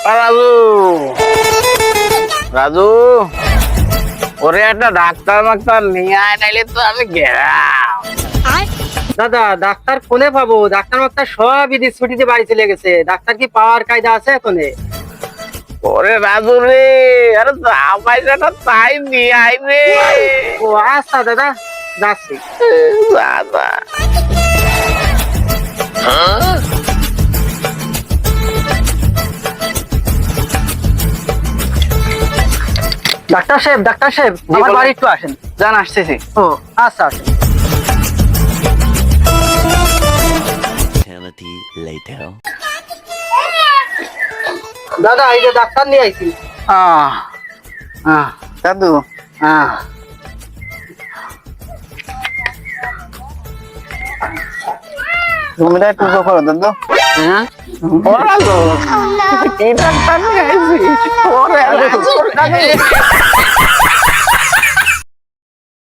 রাজু রাজু ওরে একটা ডাক্তার মাক্তার নিয়ে আয়, নাইলে তো আমি গেলাম। দাদা ডাক্তার কোনে পাবো? ডাক্তার মাক্তার সব ঈদের ছুটিতে বাড়ি চলে গেছে। ডাক্তার কি পাওয়ার কায়দা আছে এখনে? ওরে রাজু রে, আরে যা পয়সাটা তাই নিয়ে আয় রে। ও আচ্ছা দাদা, যাচ্ছি। দাদা ডাক্তার সাহেব আমার বলেন। বাড়ি একটু আসেন। জান আসতেছি। ও আচ্ছা আসেন। Eternity later. দাদা এই যে ডাক্তার নিয়ে আইছি। দাদু তুমি একটু করো দাদু। কি ডাক্তার নিয়ে আইছি? ওরে রাজু রে।